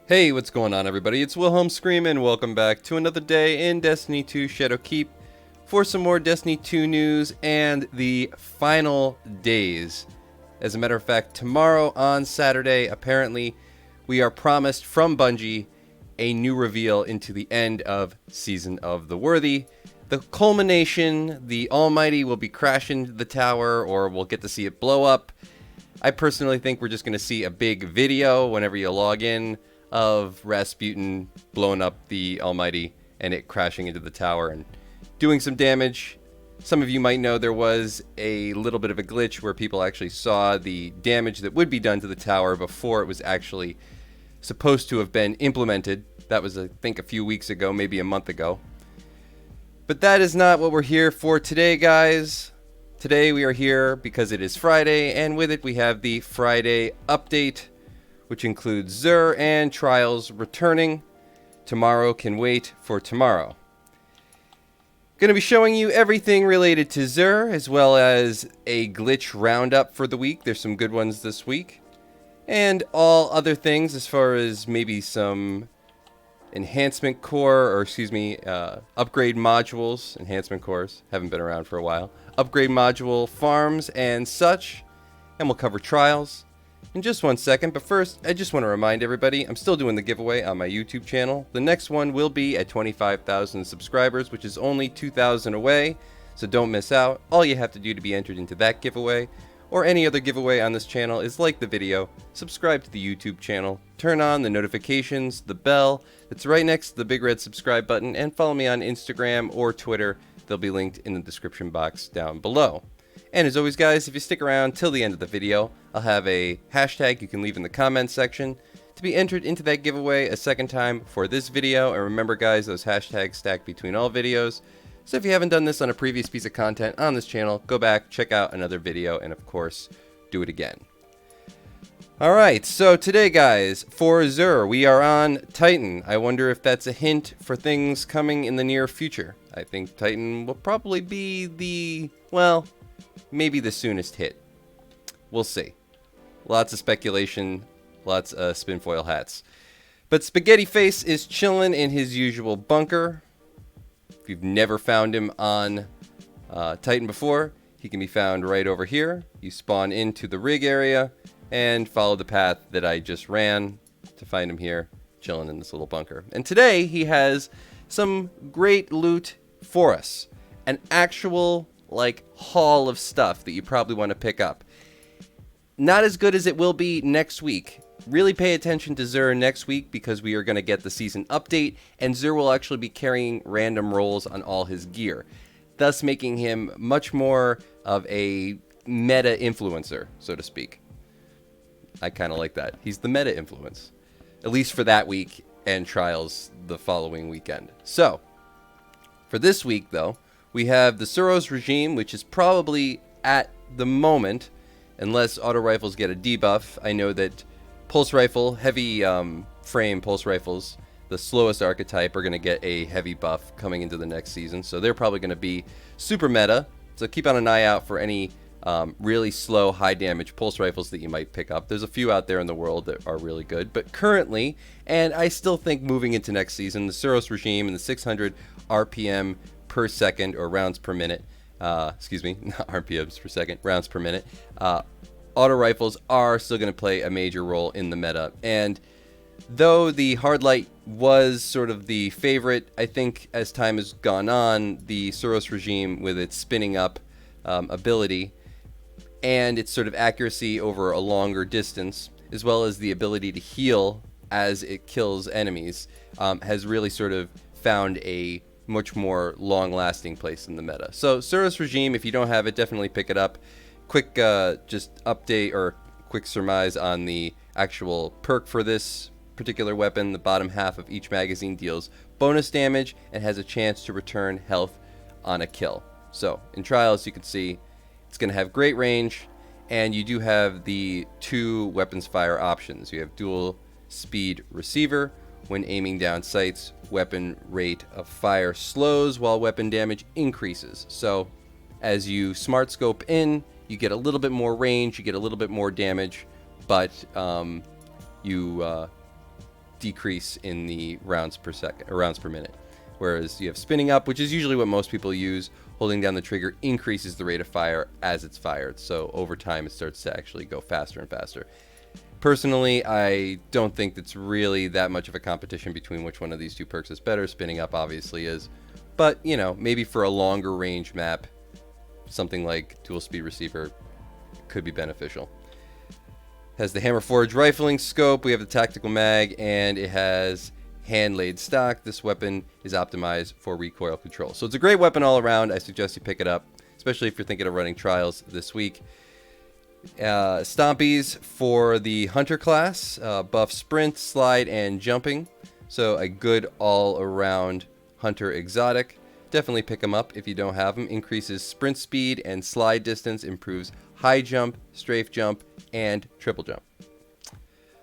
Hey, what's going on, everybody? It's Wilhelm Screamin'. Welcome back to another day in Destiny 2 Shadowkeep for some more Destiny 2 news and the final days. As a matter of fact, tomorrow on Saturday, apparently, we are promised from Bungie a new reveal into the end of Season of the Worthy. The culmination, the Almighty will be crashing into the tower, or we'll get to see it blow up. I personally think we're just going to see a big video whenever you log in of Rasputin blowing up the Almighty and it crashing into the tower and doing some damage. Some of you might know there was a little bit of a glitch where people actually saw the damage that would be done to the tower before it was actually supposed to have been implemented. That was, I think, a few weeks ago, maybe a month ago. But that is not what we're here for today, guys. Today we are here because it is Friday, and with it we have the Friday update, which includes XUR and Trials returning. Tomorrow can wait for tomorrow. Going to be showing you everything related to XUR, as well as a glitch roundup for the week. There's some good ones this week. And all other things as far as maybe some enhancement core, or upgrade modules. Enhancement cores haven't been around for a while. Upgrade module farms and such. And we'll cover Trials in just 1 second, but first, I just want to remind everybody, I'm still doing the giveaway on my YouTube channel. The next one will be at 25,000 subscribers, which is only 2,000 away, so don't miss out. All you have to do to be entered into that giveaway, or any other giveaway on this channel, is like the video, subscribe to the YouTube channel, turn on the notifications, the bell that's right next to the big red subscribe button, and follow me on Instagram or Twitter. They'll be linked in the description box down below. And as always, guys, if you stick around till the end of the video, I'll have a hashtag you can leave in the comments section to be entered into that giveaway a second time for this video. And remember, guys, those hashtags stack between all videos. So if you haven't done this on a previous piece of content on this channel, go back, check out another video, and of course, do it again. Alright, so today, guys, for XUR, we are on Titan. I wonder if that's a hint for things coming in the near future. I think Titan will probably be the, well, maybe the soonest hit. We'll see. Lots of speculation, lots of spinfoil hats. But Spaghetti Face is chilling in his usual bunker. If you've never found him on Titan before, he can be found right over here. You spawn into the rig area and follow the path that I just ran to find him here, chilling in this little bunker. And today he has some great loot for us. An actual haul of stuff that you probably want to pick up. Not as good as it will be next week. Really pay attention to XUR next week because we are going to get the season update, and XUR will actually be carrying random rolls on all his gear, thus making him much more of a meta influencer, so to speak. I kind of like that. He's the meta influence, at least for that week, and Trials the following weekend. So, for this week though, we have the Suros regime, which is probably, at the moment, unless auto rifles get a debuff. I know that pulse rifle, heavy frame pulse rifles, the slowest archetype, are going to get a heavy buff coming into the next season. So they're probably going to be super meta. So keep on an eye out for any really slow, high damage pulse rifles that you might pick up. There's a few out there in the world that are really good. But currently, and I still think moving into next season, the Suros regime and the 600 RPM per second, or rounds per minute, not RPMs per second, rounds per minute, auto rifles are still going to play a major role in the meta. And though the hard light was sort of the favorite, I think as time has gone on, the Suros regime, with its spinning up ability and its sort of accuracy over a longer distance, as well as the ability to heal as it kills enemies, has really sort of found a much more long-lasting place in the meta. So Suros regime, if you don't have it, definitely pick it up. Quick just update or quick surmise on the actual perk for this particular weapon. The bottom half of each magazine deals bonus damage and has a chance to return health on a kill. So in Trials, you can see it's going to have great range, and you do have the two weapons fire options. You have dual speed receiver. When aiming down sights, weapon rate of fire slows while weapon damage increases. So as you smart scope in, you get a little bit more range, you get a little bit more damage, but you decrease in the rounds per second, or rounds per minute. Whereas you have spinning up, which is usually what most people use. Holding down the trigger increases the rate of fire as it's fired. So over time, it starts to actually go faster and faster. Personally, I don't think it's really that much of a competition between which one of these two perks is better. Spinning up obviously is. But, you know, maybe for a longer range map, something like dual speed receiver could be beneficial. Has the hammer forge rifling scope, we have the tactical mag, and it has hand laid stock. This weapon is optimized for recoil control. So it's a great weapon all around. I suggest you pick it up, especially if you're thinking of running trials this week. Stompies for the hunter class, buff sprint, slide, and jumping. So a good all around hunter exotic. Definitely pick them up if you don't have them. Increases sprint speed and slide distance, improves high jump, strafe jump, and triple jump.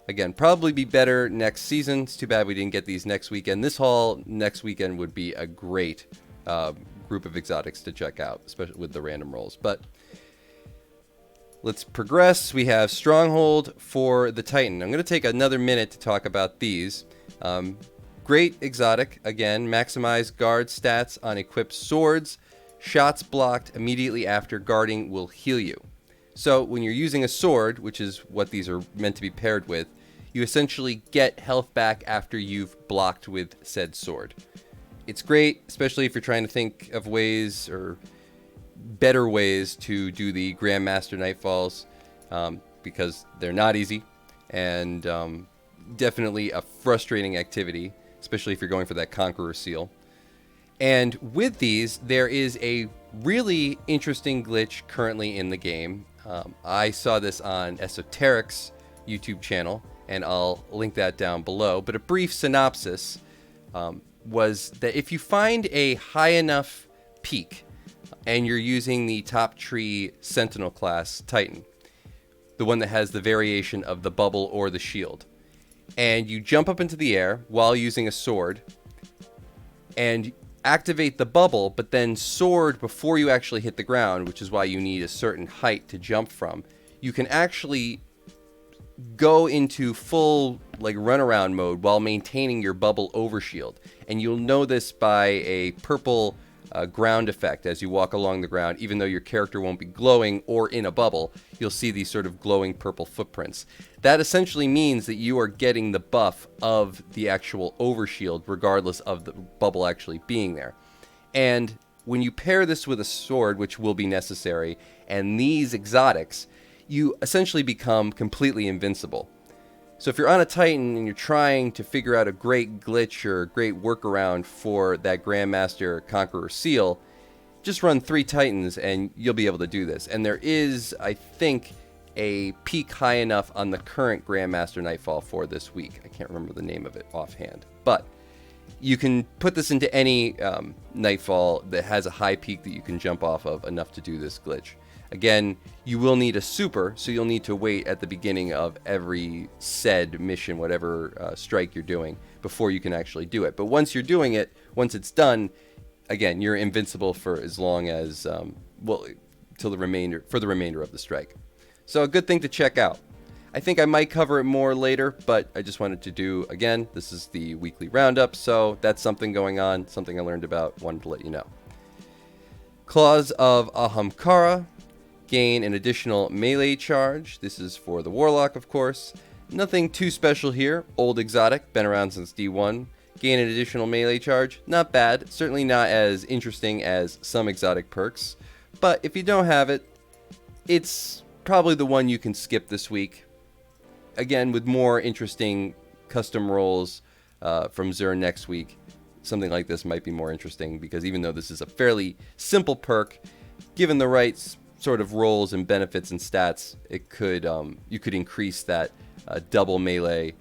Again, probably be better next season. It's too bad we didn't get these next weekend. This haul next weekend would be a great group of exotics to check out, especially with the random rolls. But let's progress. We have Stronghold for the Titan. I'm going to take another minute to talk about these. Great exotic. Again, maximize guard stats on equipped swords. Shots blocked immediately after guarding will heal you. So when you're using a sword, which is what these are meant to be paired with, you essentially get health back after you've blocked with said sword. It's great, especially if you're trying to think of ways or better ways to do the Grandmaster Nightfalls, because they're not easy and definitely a frustrating activity, especially if you're going for that Conqueror seal. And with these, there is a really interesting glitch currently in the game. I saw this on Esoteric's YouTube channel, and I'll link that down below. But a brief synopsis was that if you find a high enough peak, and you're using the top tree Sentinel class Titan, the one that has the variation of the bubble or the shield, and you jump up into the air while using a sword, and activate the bubble, but then sword before you actually hit the ground, which is why you need a certain height to jump from, you can actually go into full like runaround mode while maintaining your bubble overshield. And you'll know this by a purple ground effect as you walk along the ground. Even though your character won't be glowing or in a bubble, you'll see these sort of glowing purple footprints. That essentially means that you are getting the buff of the actual overshield regardless of the bubble actually being there. And when you pair this with a sword, which will be necessary, and these exotics, you essentially become completely invincible. So if you're on a Titan and you're trying to figure out a great glitch or a great workaround for that Grandmaster Conqueror seal, just run 3 Titans and you'll be able to do this. And there is, I think, a peak high enough on the current Grandmaster Nightfall for this week. I can't remember the name of it offhand. But you can put this into any Nightfall that has a high peak that you can jump off of enough to do this glitch. Again, you will need a super, so you'll need to wait at the beginning of every said mission, whatever strike you're doing, before you can actually do it. But once you're doing it, once it's done, again, you're invincible for as long as, till the remainder of the strike. So a good thing to check out. I think I might cover it more later, but I just wanted to do, again, this is the weekly roundup, so that's something going on, something I learned about, wanted to let you know. Claws of Ahamkara. Gain an additional melee charge. This is for the Warlock, of course. Nothing too special here. Old exotic, been around since D1. Gain an additional melee charge. Not bad. Certainly not as interesting as some exotic perks. But if you don't have it, it's probably the one you can skip this week. Again, with more interesting custom rolls from XUR next week, something like this might be more interesting, because even though this is a fairly simple perk, given the right sort of rolls and benefits and stats, it could you could increase that double melee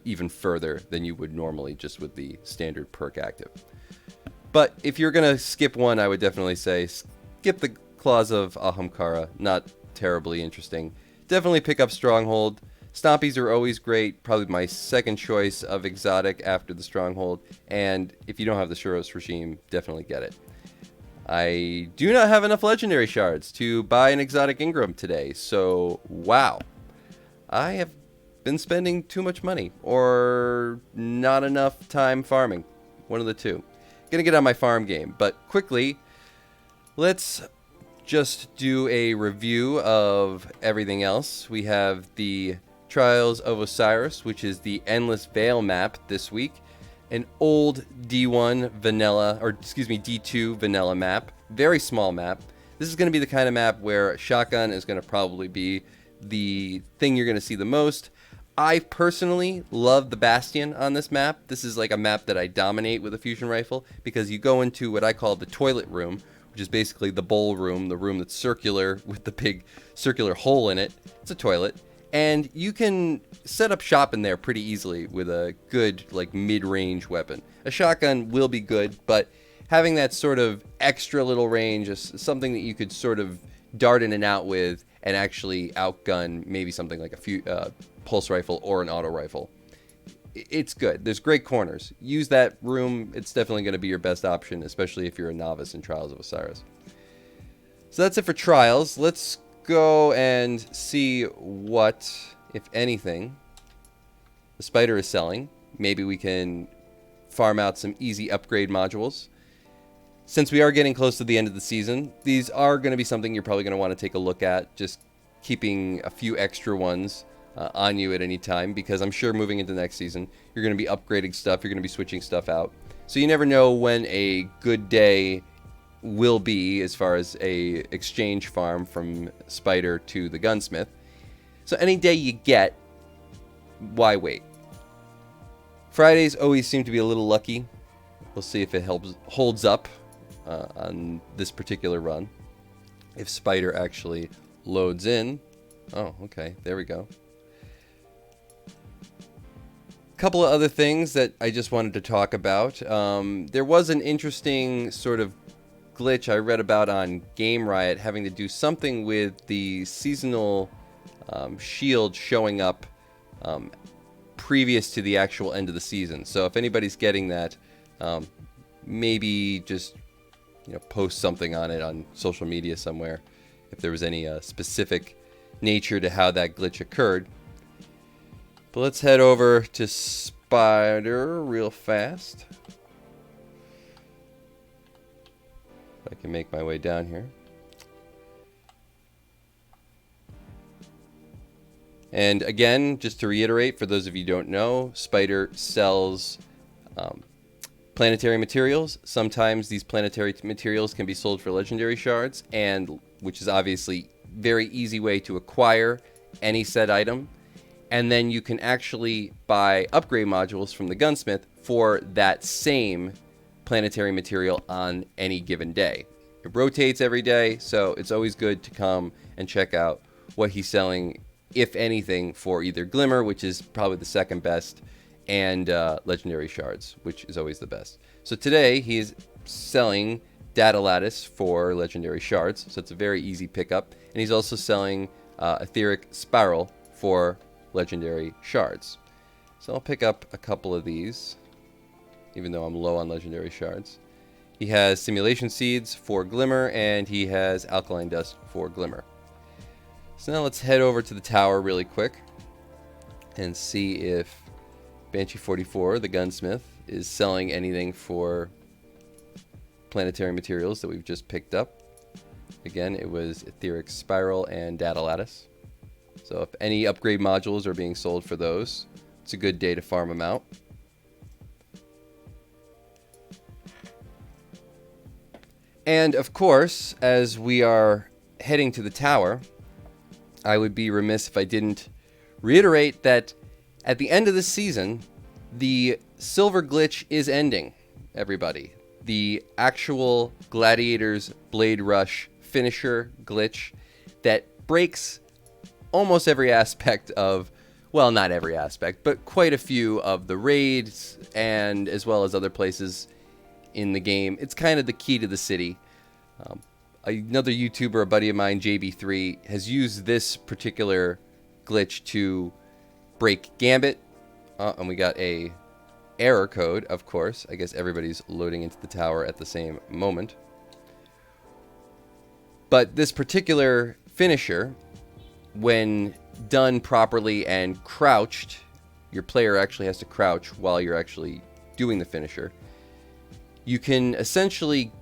even further than you would normally just with the standard perk active. But if you're gonna skip one, I would definitely say skip the Claws of Ahamkara. Not terribly interesting. Definitely pick up Stronghold. Stompies are always great, probably my second choice of exotic after the Stronghold, and if you don't have the Shuros regime, definitely get it. I do not have enough legendary shards to buy an exotic Ingram today, so wow. I have been spending too much money or not enough time farming. One of the two. Gonna get on my farm game, but quickly, let's just do a review of everything else. We have the Trials of Osiris, which is the Endless Veil map this week. An old D1 vanilla, or excuse me, D2 vanilla map. Very small map. This is going to be the kind of map where shotgun is going to probably be the thing you're going to see the most. I personally love the Bastion on this map. This is like a map that I dominate with a fusion rifle because you go into what I call the toilet room, which is basically the bowl room, the room that's circular with the big circular hole in it. It's a toilet. And you can set up shop in there pretty easily with a good, like, mid-range weapon. A shotgun will be good, but having that sort of extra little range is something that you could sort of dart in and out with and actually outgun maybe something like a pulse rifle or an auto rifle. It's good. There's great corners. Use that room. It's definitely going to be your best option, especially if you're a novice in Trials of Osiris. So that's it for Trials. Let's go and see what, if anything, the Spider is selling. Maybe we can farm out some easy upgrade modules. Since we are getting close to the end of the season, these are going to be something you're probably going to want to take a look at, just keeping a few extra ones on you at any time, because I'm sure moving into next season, you're going to be upgrading stuff, you're going to be switching stuff out. So you never know when a good day will be as far as a exchange farm from Spider to the gunsmith. So any day you get, why wait? Fridays always seem to be a little lucky. We'll see if it holds up on this particular run. If Spider actually loads in. Oh, okay, there we go. Couple of other things that I just wanted to talk about. There was an interesting sort of glitch I read about on Game Riot having to do something with the seasonal shield showing up previous to the actual end of the season. So if anybody's getting that, maybe just post something on it on social media somewhere if there was any specific nature to how that glitch occurred. But let's head over to Spider real fast. If I can make my way down here. And again, just to reiterate, for those of you who don't know, Spider sells planetary materials. Sometimes these planetary materials can be sold for legendary shards, and which is obviously very easy way to acquire any said item. And then you can actually buy upgrade modules from the gunsmith for that same planetary material on any given day. It rotates every day, so it's always good to come and check out what he's selling, if anything, for either Glimmer, which is probably the second best, and legendary shards, which is always the best. So today he's selling data lattice for legendary shards, so it's a very easy pickup. And he's also selling etheric spiral for legendary shards. So I'll pick up a couple of these, even though I'm low on legendary shards. He has simulation seeds for Glimmer, and he has alkaline dust for Glimmer. So now let's head over to the tower really quick and see if Banshee 44, the gunsmith, is selling anything for planetary materials that we've just picked up. Again, it was etheric spiral and data lattice. So if any upgrade modules are being sold for those, it's a good day to farm them out. And of course, as we are heading to the tower, I would be remiss if I didn't reiterate that at the end of this season, the silver glitch is ending, everybody. The actual Gladiator's Blade Rush finisher glitch that breaks almost every aspect of, well, not every aspect, but quite a few of the raids and as well as other places in the game. It's kind of the key to the city. Another YouTuber, a buddy of mine, JB3, has used this particular glitch to break Gambit. And we got a error code, of course. I guess everybody's loading into the tower at the same moment. But this particular finisher, when done properly and crouched, your player actually has to crouch while you're actually doing the finisher, you can essentially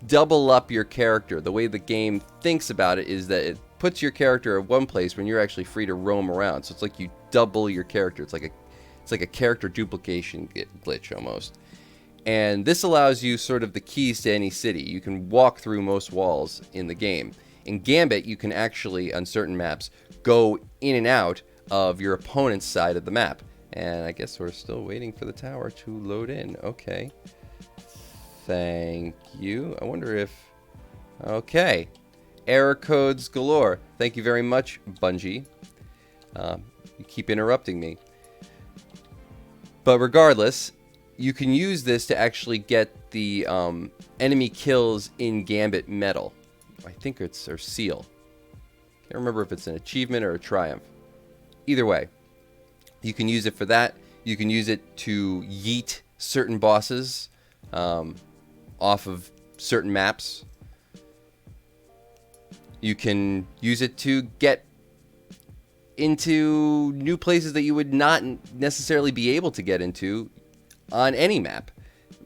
double up your character. The way the game thinks about it is that it puts your character at one place when you're actually free to roam around. So it's like you double your character. It's like a character duplication glitch almost. And this allows you sort of the keys to any city. You can walk through most walls in the game. In Gambit, you can actually, on certain maps, go in and out of your opponent's side of the map. And I guess we're still waiting for the tower to load in. Okay. Thank you. I wonder if... Okay. Error codes galore. Thank you very much, Bungie. You keep interrupting me. But regardless, you can use this to actually get the enemy kills in Gambit medal. I think it's or seal. Can't remember if it's an achievement or a triumph. Either way, you can use it for that. You can use it to yeet certain bosses off of certain maps. You can use it to get into new places that you would not necessarily be able to get into on any map.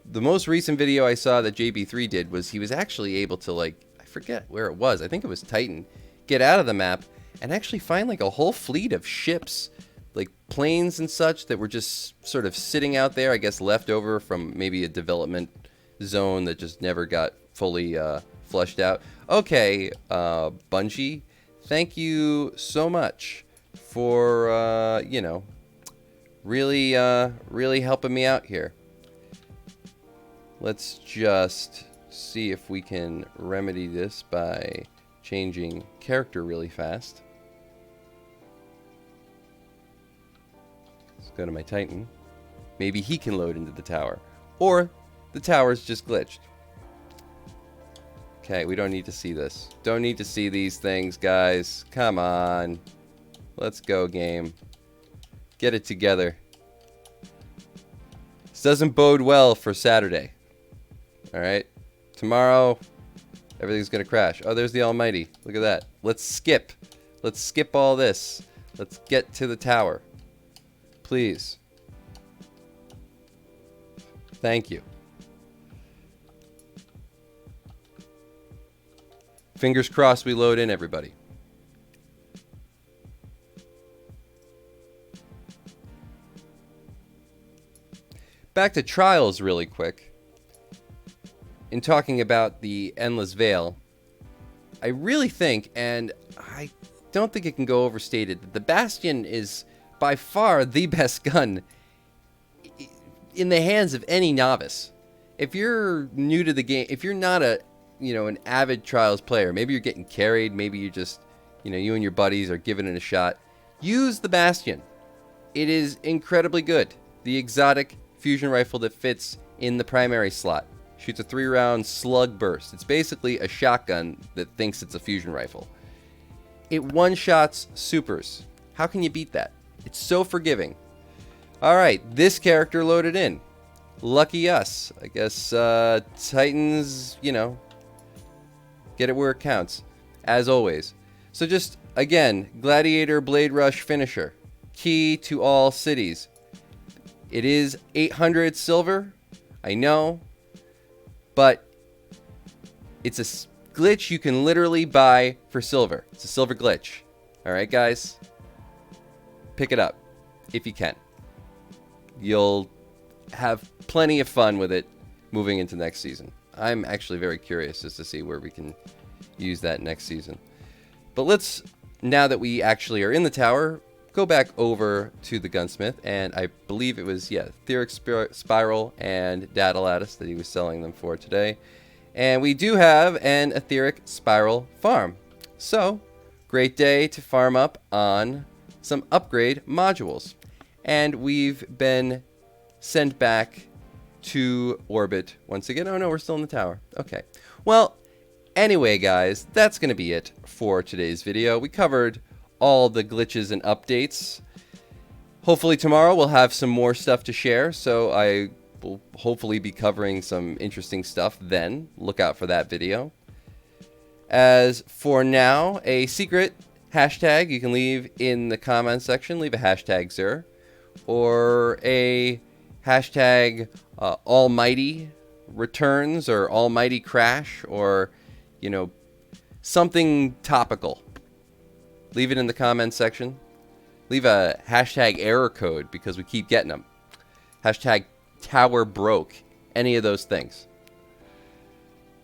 The most recent video I saw that JB3 did was he was actually able to, like, I forget where it was, I think it was Titan, get out of the map and actually find like a whole fleet of ships, like planes and such, that were just sort of sitting out there, I guess left over from maybe a development zone that just never got fully flushed out. Okay, Bungie, thank you so much for, you know, really helping me out here. Let's just see if we can remedy this by changing character really fast. Let's go to my Titan. Maybe he can load into the tower. Or the tower's just glitched. Okay, we don't need to see this. Don't need to see these things, guys. Come on. Let's go, game. Get it together. This doesn't bode well for Saturday. Alright? Tomorrow, everything's gonna crash. Oh, there's the Almighty. Look at that. Let's skip. Let's skip all this. Let's get to the tower. Please. Thank you. Fingers crossed we load in, everybody. Back to Trials really quick. In talking about the Endless Veil, I really think, and I don't think it can go overstated, that the Bastion is by far the best gun in the hands of any novice. If you're new to the game, if you're not an avid Trials player, maybe you're getting carried, maybe you just, you and your buddies are giving it a shot, use the Bastion. It is incredibly good. The exotic fusion rifle that fits in the primary slot. Shoots a 3-round slug burst. It's basically a shotgun that thinks it's a fusion rifle. It one-shots supers. How can you beat that? It's so forgiving. Alright, this character loaded in. Lucky us. I guess Titans, get it where it counts. As always. So just, again, Gladiator Blade Rush finisher. Key to all cities. It is 800 silver. I know. But it's a glitch you can literally buy for silver. It's a silver glitch. Alright, guys? Pick it up if you can. You'll have plenty of fun with it moving into next season. I'm actually very curious just to see where we can use that next season. But let's, now that we actually are in the tower, go back over to the gunsmith, and I believe it was, Etheric Spiral and Data Lattice that he was selling them for today. And we do have an Etheric Spiral farm. So, great day to farm up on some upgrade modules. And we've been sent back to orbit once again. Oh no, we're still in the tower. Okay. Well, anyway, guys, that's going to be it for today's video. We covered all the glitches and updates. Hopefully tomorrow we'll have some more stuff to share, so I will hopefully be covering some interesting stuff then. Look out for that video. As for now, a secret hashtag you can leave in the comment section. Leave a hashtag XUR or a hashtag almighty returns or almighty crash, or something topical. Leave it in the comment section. Leave a hashtag error code because we keep getting them. Hashtag tower broke. Any of those things.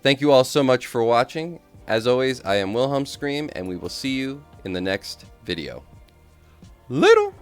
Thank you all so much for watching. As always, I am Wilhelm Scream, and we will see you in the next video. Little.